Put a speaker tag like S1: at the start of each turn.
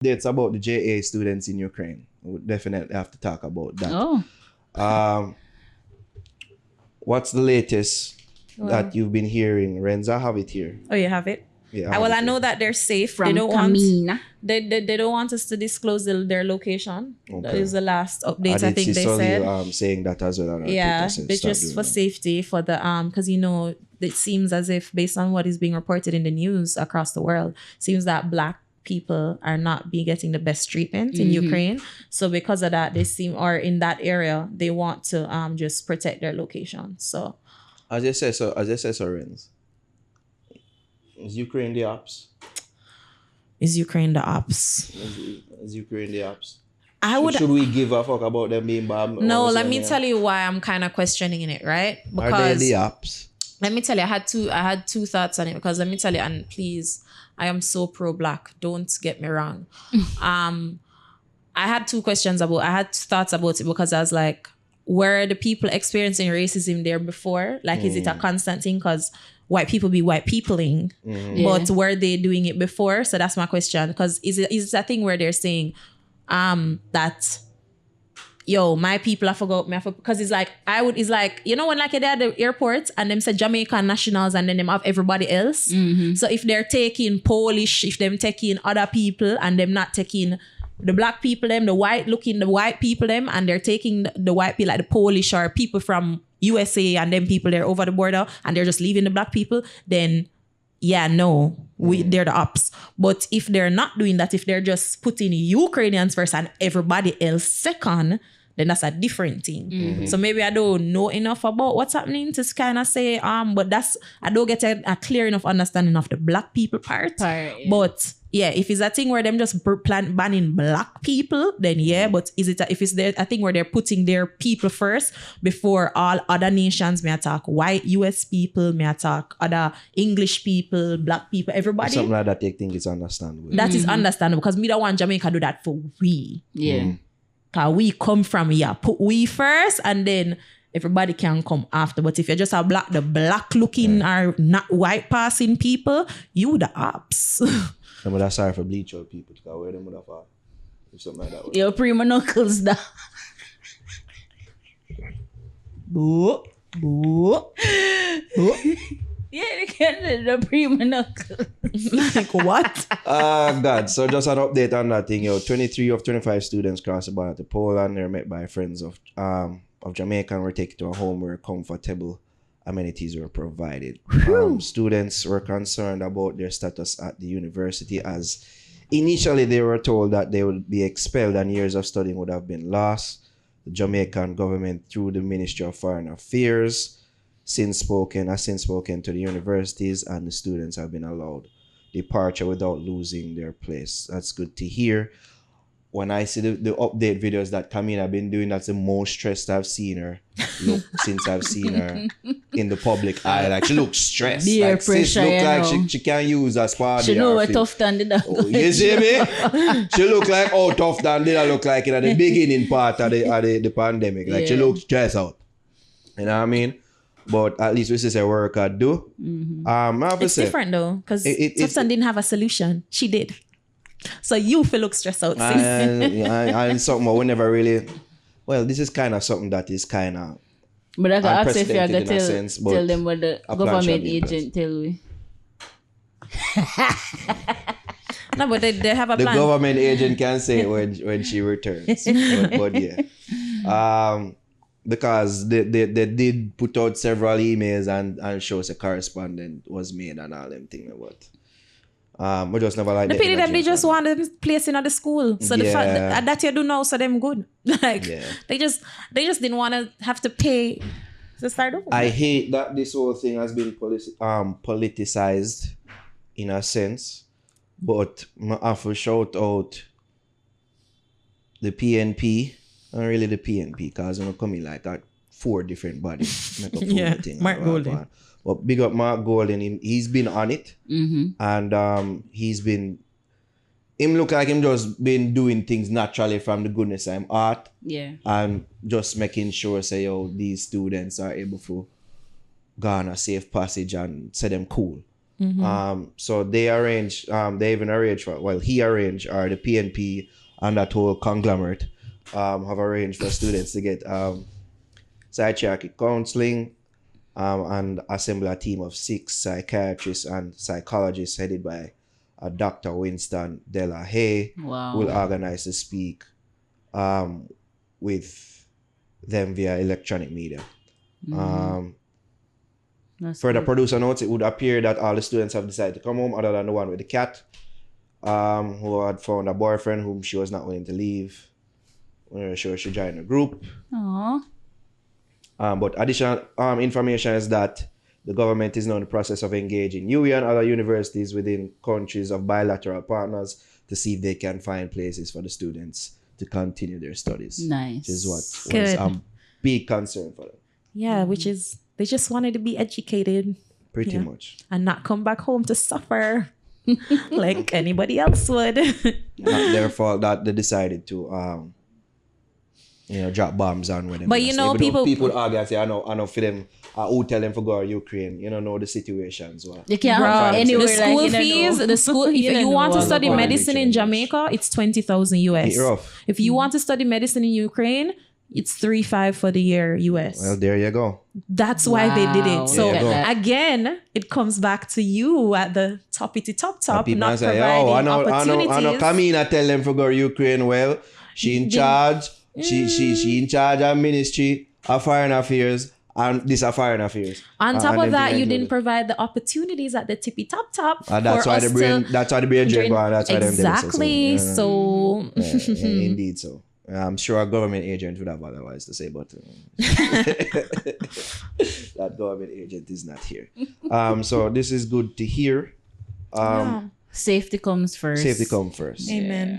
S1: It's about the JA students in Ukraine. We'll definitely have to talk about that.
S2: Oh.
S1: What's the latest that you've been hearing? Renza, have it here.
S3: Oh, you have it?
S1: Yeah.
S3: Well, I know that they're safe.
S2: From
S3: They don't
S2: Camina.
S3: want they don't want us to disclose their location.
S1: Okay.
S3: That is the last update I
S1: did
S3: think
S1: see
S3: they
S1: Sully,
S3: said.
S1: saying that as well. On her
S3: Yeah,
S1: Twitter, so
S3: but
S1: stop
S3: just
S1: doing
S3: for
S1: that.
S3: safety for the because it seems as if based on what is being reported in the news across the world, seems that black people are not getting the best treatment in Ukraine. So because of that, they seem or in that area they want to just protect their location. So
S1: As I say, Renz, is Ukraine the ops?
S3: is Ukraine the ops?
S1: Is Ukraine the ops? Should we give a fuck about them being bombed?
S3: No, let me tell you why I'm kind of questioning it, right? Because
S1: are they the ops?
S3: let me tell you, I had two thoughts on it because let me tell you, and please, I am so pro-black. Don't get me wrong. I had I had thoughts about it because I was like, were the people experiencing racism there before? Like, is it a constant thing? Because white people be white peopling, but were they doing it before? So that's my question. Because is it a thing where they're saying that, yo, my people, I forgot me, because it's like, you know, when like they're at the airport and them say Jamaican nationals and then them have everybody else. So if they're taking Polish, if them taking other people and them not taking the black people, them, the white people, them, and they're taking the white people, like the Polish or people from USA and them people they're over the border and they're just leaving the black people, then yeah, no, they're the ops. But if they're not doing that, if they're just putting Ukrainians first and everybody else second, then that's a different thing. So maybe I don't know enough about what's happening to kind of say, but I don't get a clear enough understanding of the black people part. But yeah, if it's a thing where them just banning black people, then yeah. But if it's a thing where they're putting their people first before all other nations, may I talk white US people, may I talk other English people, black people, everybody.
S1: Something like that, they think it's understandable.
S3: That is understandable because me don't want Jamaica do that for we.
S2: Yeah.
S3: Cause we come from here, put we first, and then everybody can come after. But if you're just the black looking or not white passing people, you the ops.
S1: I'm not sorry for bleach out people to wear them with a far. If something like that.
S2: Your prima knuckles da.
S3: Boo, boo, boo.
S2: Yeah, they can do the prima knuckles.
S3: Like what?
S1: God. So just an update on that thing. 23 of 25 students crossed the border to Poland. They're met by friends of Jamaica and were taken to a home where comfortable amenities were provided. Students were concerned about their status at the university as initially they were told that they would be expelled and years of studying would have been lost. The Jamaican government, through the Ministry of Foreign Affairs, has since spoken to the universities, and the students have been allowed departure without losing their place. That's good to hear. When I see the update videos that Camila have been doing, that's the most stressed I've seen her look since I've seen her in the public eye. Like, she looks stressed.
S2: Beer
S1: like, sis
S2: pressure,
S1: look like
S2: know.
S1: she can't use a squad.
S2: She know what tough done did that.
S1: Oh, you see me? She look like how tough than did I look like in the beginning part of the pandemic. Like, she looks stressed out. You know what I mean? But at least this is a work I do.
S3: It's different though, because Tufton didn't have a solution. She did. So you feel look stressed out.
S1: And something we never really. Well, this is kind of something that is kind of.
S2: But I can ask if you are going
S1: to
S2: tell them what the government agent tell we.
S3: No, but they have a plan.
S1: The government agent can say it when she returns. but yeah. Because they did put out several emails and shows a correspondent was made and all them things about. We just never like
S3: the pity them they just want them placing at the school. So the fact that you do now, so them good. Like they just didn't want to have to pay to start over.
S1: I hate that this whole thing has been politicized in a sense, but I have to shout out the PNP. Not really the PNP, because I'm coming like at 4 different bodies.
S3: Mark Golden.
S1: But big up Mark Golden. He's been on it. And he's been... Him look like him just been doing things naturally from the goodness of him heart.
S2: Yeah.
S1: And just making sure, say, these students are able to go on a safe passage and say them cool. So they arranged, they even arranged for, well, he arranged, or the PNP and that whole conglomerate have arranged for students to get psychiatric counseling and assemble a team of 6 psychiatrists and psychologists headed by Dr. Winston Delahaye,
S2: Wow.
S1: who will organize to speak with them via electronic media. Further producer notes, it would appear that all the students have decided to come home other than the one with the cat, who had found a boyfriend whom she was not willing to leave. We were sure she joined the group.
S2: Aww.
S1: But additional information is that the government is now in the process of engaging UWI and other universities within countries of bilateral partners to see if they can find places for the students to continue their studies.
S2: Nice.
S1: Which is what
S3: Good.
S1: was a big concern for them.
S3: Yeah, which is they just wanted to be educated.
S1: Pretty much.
S3: And not come back home to suffer like anybody else would.
S1: Not their fault that they decided to drop bombs on with them.
S3: But you know,
S1: people argue and say, I know for them, who tell them to go to Ukraine, know the situations. Well.
S2: You can't
S3: Bro,
S2: go anywhere.
S3: the school
S2: like,
S3: fees, the school. If
S2: You
S3: you
S2: don't
S3: want
S2: know
S3: to
S2: all
S3: study
S2: about it.
S3: medicine in Jamaica, it's 20,000 US.
S1: It's rough.
S3: If you want to study medicine in Ukraine, it's 3,500 for the year US.
S1: Well, there you go.
S3: That's why they did
S2: Wow.
S3: it. So
S1: There you go.
S3: again, it comes back to you at the top,
S1: People
S3: not
S1: say,
S3: providing
S1: I know
S3: opportunities.
S1: Kamina tell them to go to Ukraine. Well, she in charge. She in charge of ministry of foreign affairs and this of foreign affairs.
S3: On top
S1: And
S3: of that,
S1: everything
S3: you didn't
S1: included.
S3: provide the opportunities at the tippy top.
S1: That's
S3: for
S1: why
S3: us
S1: the brain.
S3: to
S1: That's why the brain drain
S3: drain-
S1: go on. That's why them do this.
S3: Exactly. So
S1: Yeah, indeed. So I'm sure a government agent would have otherwise to say, but that government agent is not here. So this is good to hear.
S2: Safety comes first.
S1: Safety come first.
S3: amen.